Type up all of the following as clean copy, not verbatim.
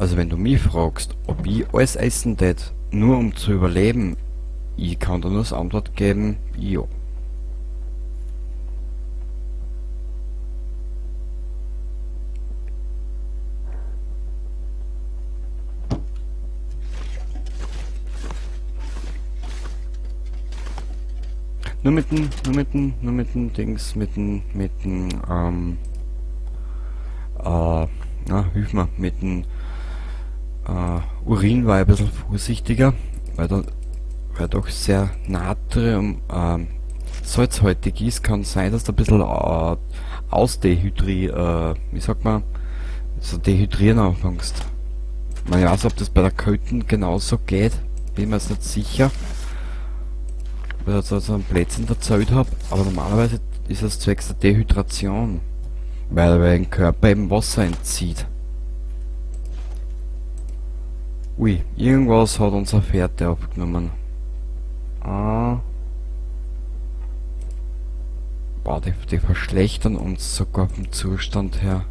Also wenn du mich fragst, ob ich alles essen tät, nur um zu überleben, ich kann dir nur als Antwort geben, ja. Nur mit den Dings, hilf mir, mit dem Urin war ich ein bisschen vorsichtiger, weil da weil doch sehr Natrium salzhaltig ist, kann sein, dass du ein bisschen wie sagt man, so dehydrieren anfängst. Man weiß, ob das bei der Kälte genauso geht, bin mir jetzt nicht sicher, weil ich so einen Blödsinn erzählt habe, aber normalerweise ist es zwecks der Dehydration, weil dein Körper eben Wasser entzieht. Ui, irgendwas hat unsere Fährte abgenommen. Ah, boah, die verschlechtern uns sogar vom Zustand her.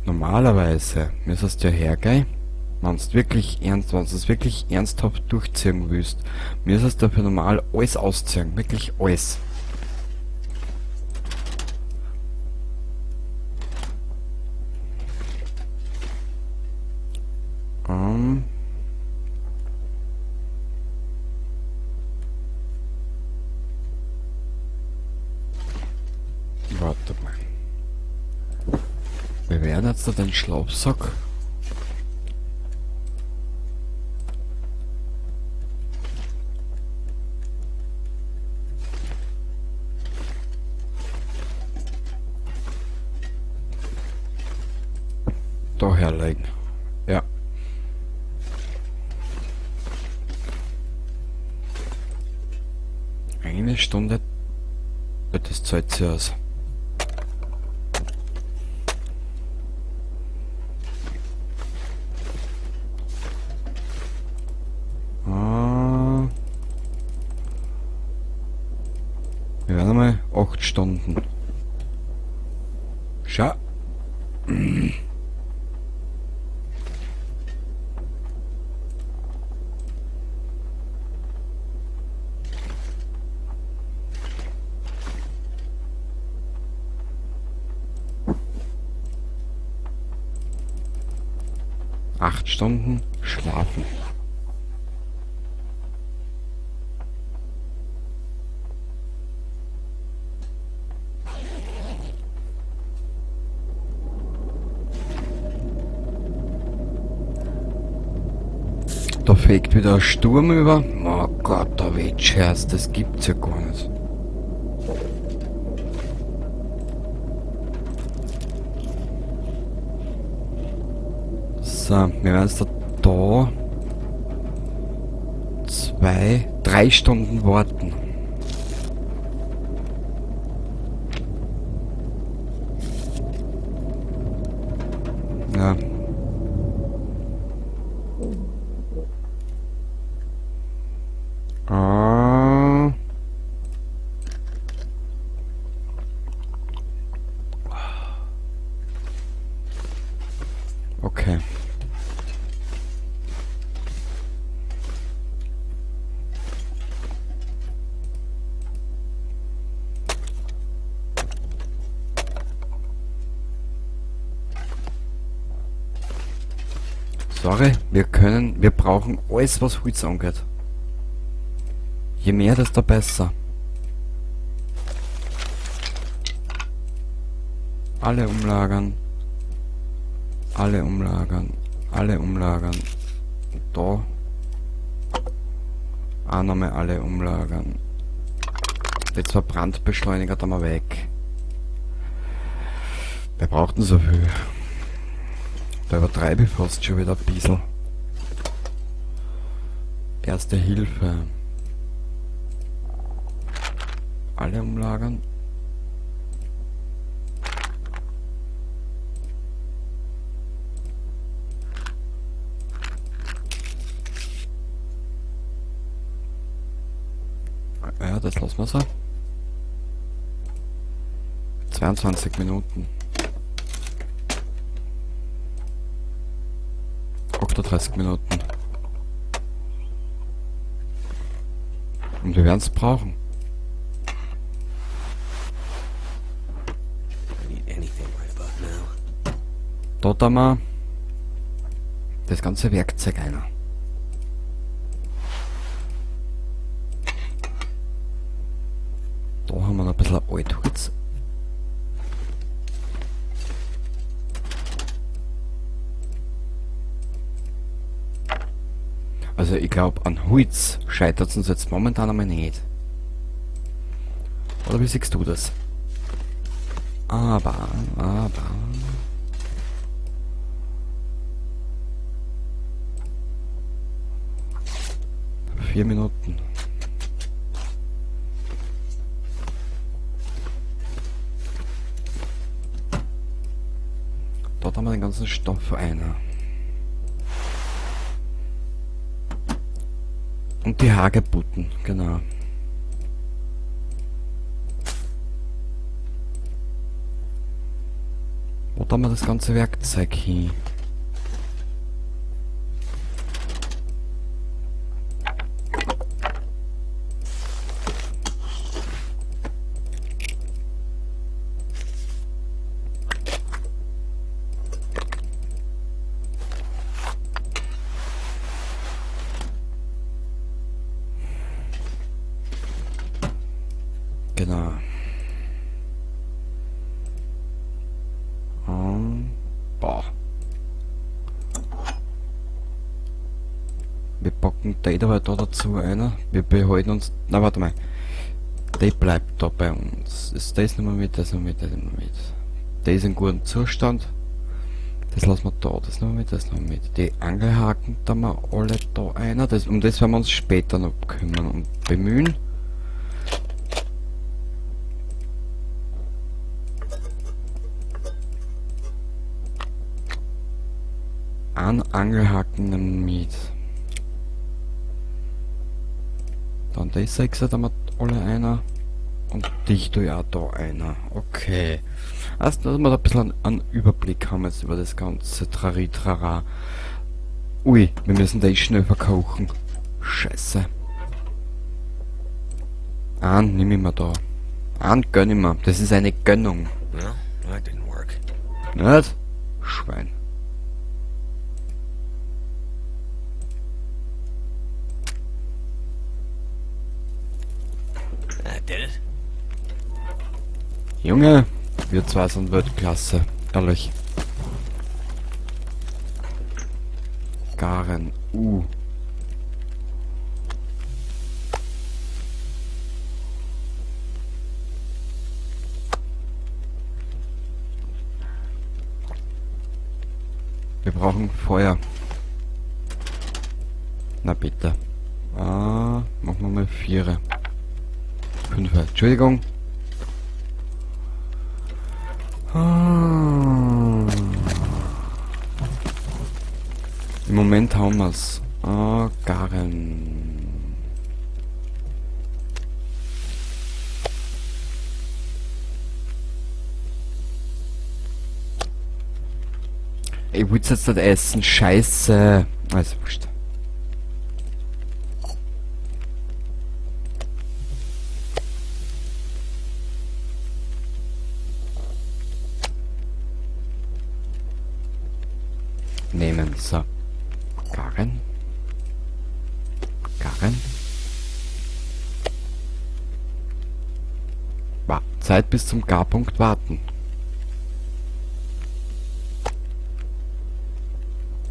Normalerweise müsstest du ja hergehen, wenn du es wirklich ernsthaft durchziehen willst, müsstest du für normal alles ausziehen, wirklich alles. Ähm, warte mal. Wir werden jetzt da den Schlafsack. Da herlegen. Ja. Eine Stunde. Das zahlt sich aus. Ah, wir werden einmal 8 Stunden. Schau. 8 Stunden schlafen. Da fegt wieder ein Sturm über. Oh Gott, da weht Scherz, das gibt's ja gar nicht. So, wir werden jetzt da 3 Stunden warten. Ja. Ah. Okay. Sorry, wir brauchen alles, was Holz angeht. Je mehr, desto besser. Alle umlagern. Alle umlagern. Alle umlagern. Und da. Auch nochmal alle umlagern. Die 2 Brandbeschleuniger da mal weg. Wir brauchten so viel. Da übertreibe ich fast schon wieder ein bisschen. Erste Hilfe. Alle umlagern. das lassen wir so. 22 Minuten. 38 Minuten. Und wir werden es brauchen. I need anything right about now. Dort haben wir das ganze Werkzeug einer. Da haben wir noch ein bisschen Altholz. Also ich glaube, an Holz scheitert es uns jetzt momentan einmal nicht. Oder wie siehst du das? Aber... 4 Minuten. Dort haben wir den ganzen Stoff für einer. Und die Hagebutten, genau. Wo haben wir das ganze Werkzeug hin? Genau. Boah. Wir packen den aber da dazu einer. Wir behalten uns... Na, warte mal. Der bleibt da bei uns. Ist das nicht mehr mit, das noch mit, das noch mit. Der ist in gutem Zustand. Das lassen wir da, das noch mit, das noch mit. Die Angelhaken, da haben wir alle da einer. Um das werden wir uns später noch kümmern und bemühen. Ein Angelhaken mit. Dann die 6, da haben wir alle einer. Und dich tue ich auch da einer. Okay. Also, dass wir da ein bisschen einen Überblick haben jetzt über das ganze Trari-Trara. Ui, wir müssen den schnell verkochen. Scheiße. Einen nehme ich mir da. Einen gönn ich mir. Das ist eine Gönnung. Well, that didn't work. Nicht? Schwein. That did it. Junge, wir zwei sind Weltklasse. Ehrlich. Garen. Wir brauchen Feuer. Na bitte. Machen wir mal 4. 5. Entschuldigung. Im Moment haben wir's. Garen. Ich will jetzt nicht essen. Scheiße. Also wurscht. Nehmen. So. Garen. Zeit bis zum Garpunkt warten.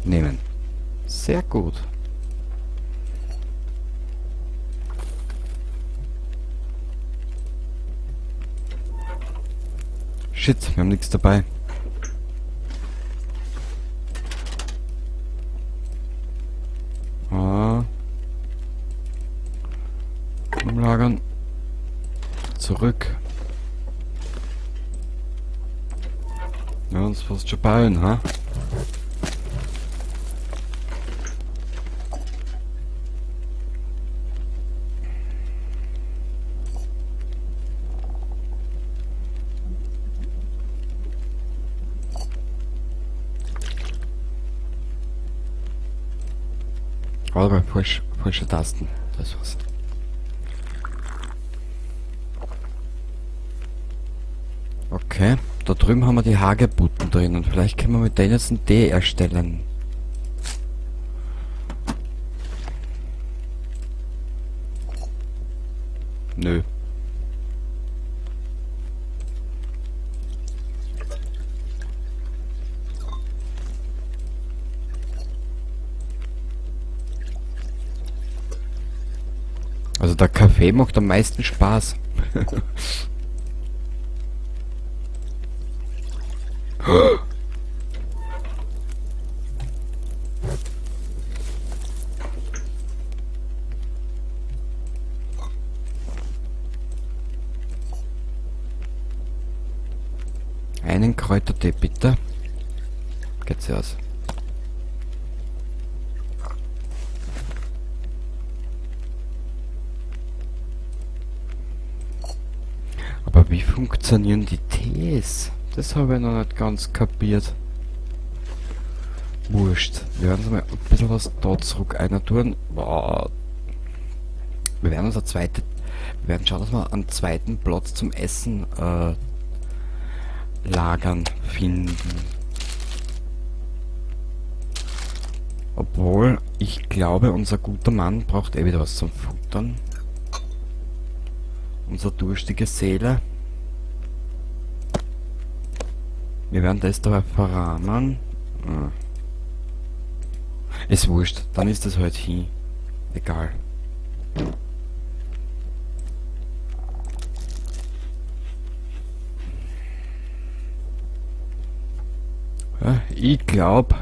Nehmen. Sehr gut. Shit, wir haben nichts dabei. Umlagern. Zurück. Ja, uns fast schon ballen, ha? Aber falsche Tasten. Das war's. Okay, da drüben haben wir die Hagebutten drin und vielleicht können wir mit denen jetzt einen Tee erstellen. Nö. Also der Kaffee macht am meisten Spaß. Einen Kräutertee bitte. Geht's aus. Aber wie funktionieren die Tees? Das habe ich noch nicht ganz kapiert. Wurscht. Wir werden uns mal ein bisschen was da zurück tun. Wow. Wir werden schauen, dass wir einen zweiten Platz zum Essen lagern finden. Obwohl, ich glaube, unser guter Mann braucht eh wieder was zum Futtern. Unsere durstige Seele. Wir werden das dabei verrahmen. Ist wurscht, dann ist das halt hin. Egal. Ja, ich glaube,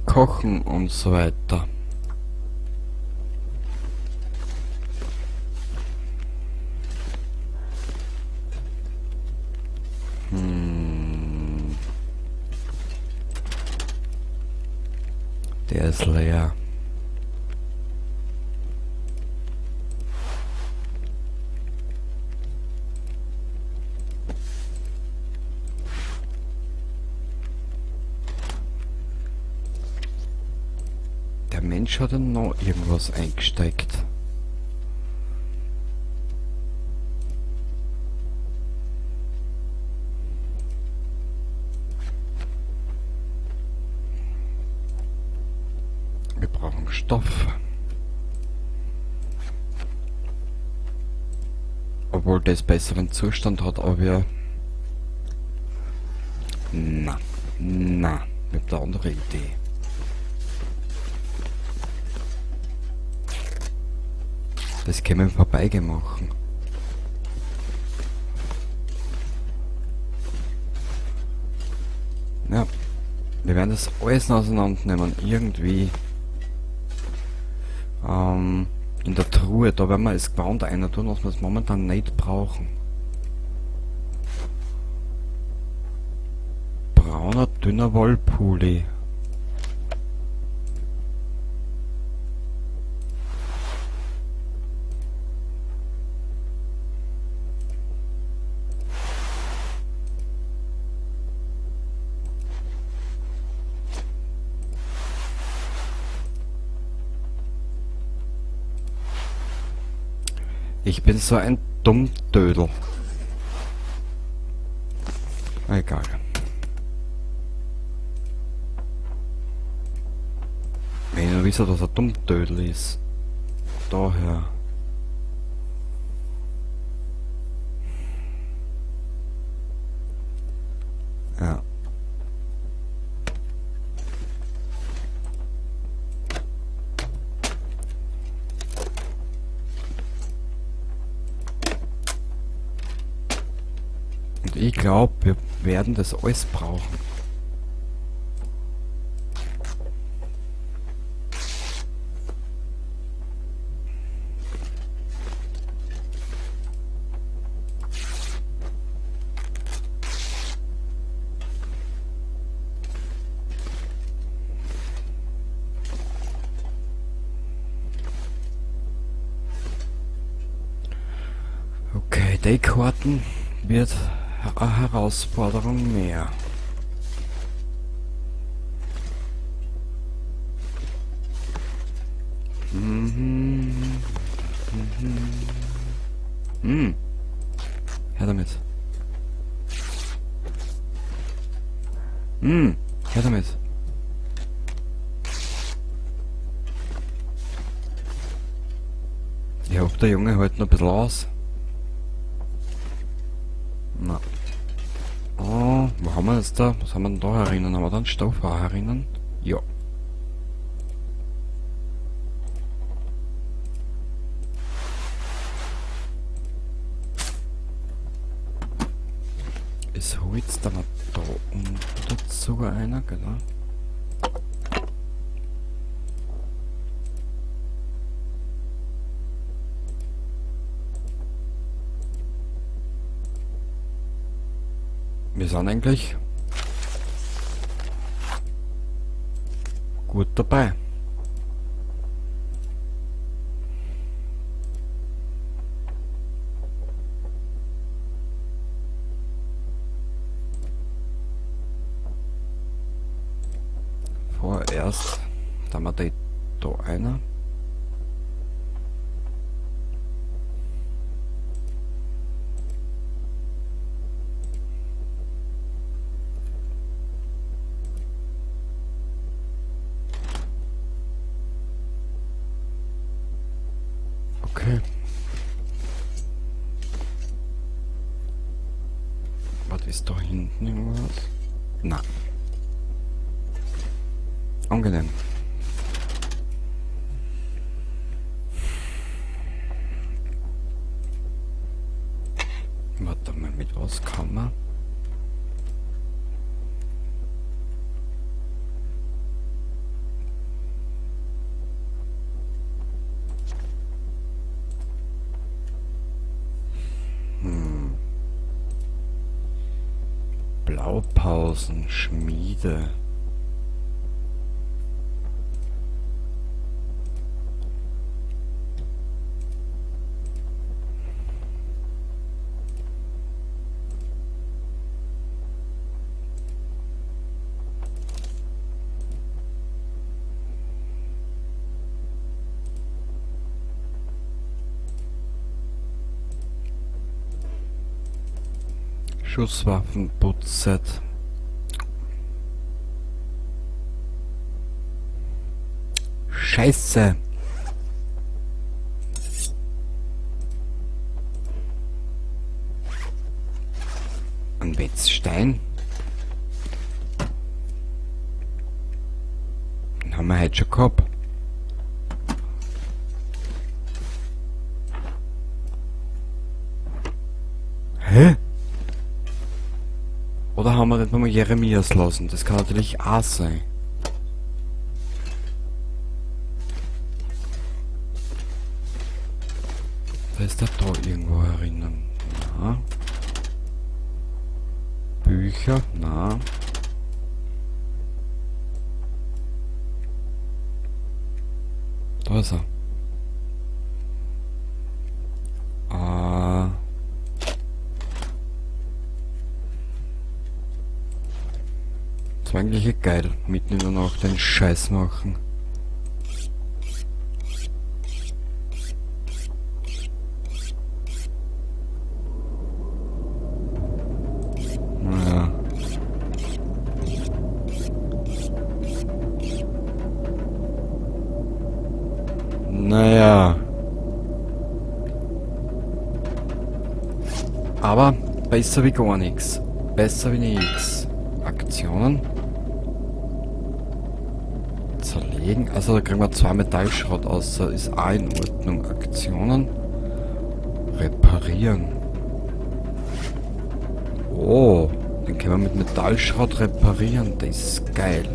kochen und so weiter. Der ist leer. Der Mensch hat ja noch irgendwas eingesteckt. Wir brauchen Stoff. Obwohl das besseren Zustand hat, aber wir... Na, wir haben eine andere Idee. Das können wir im Vorbeigehen machen. Ja, wir werden das alles auseinandernehmen. Irgendwie in der Truhe, da werden wir das Gewand einer tun, was wir es momentan nicht brauchen. Brauner, dünner Wollpulli. Ich bin so ein Dummdödel. Egal. Wenn ihr wisst, dass er Dummdödel ist. Daher. Ja. Und ich glaube, wir werden das alles brauchen. Okay, die Karten wird eine Herausforderung mehr. Her damit. Her damit. Ich hoffe, der Junge hält noch ein bisschen aus. Na. Oh, wo haben wir jetzt da? Was haben wir denn da herinnen? Haben wir da einen Stoff auch herinnen? Ja. Ist Holz dann noch da unten dazu einer, genau? Wir sind eigentlich gut dabei. Vorerst, da haben wir da einer. Okay. Was ist da hinten irgendwas? Na. Angenehm. Warte mal, mit was kann man? Blaupausen, Schmiede. Schusswaffenputzset. Scheiße. Ein Wetzstein. Den haben wir heute schon gehabt. Hä? Oder haben wir nicht mal Jeremias lassen? Das kann natürlich auch sein. Da ist der da irgendwo herinnen. Na. Bücher? Na. Da ist er. Das war eigentlich geil, mitten in der Nacht den Scheiß machen. Naja. Naja. Aber besser wie gar nichts. Besser wie nichts. Aktionen. Zerlegen. Also da kriegen wir 2 Metallschrott aus. Ist auch in Ordnung. Aktionen. Reparieren. Oh, den können wir mit Metallschrott reparieren. Das ist geil.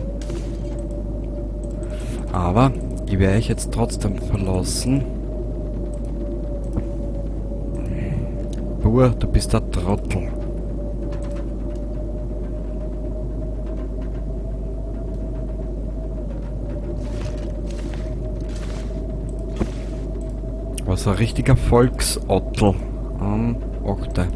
Aber ich werde euch jetzt trotzdem verlassen. Bur, du bist der Trottel. Was ein richtiger Volksottel. Am 8.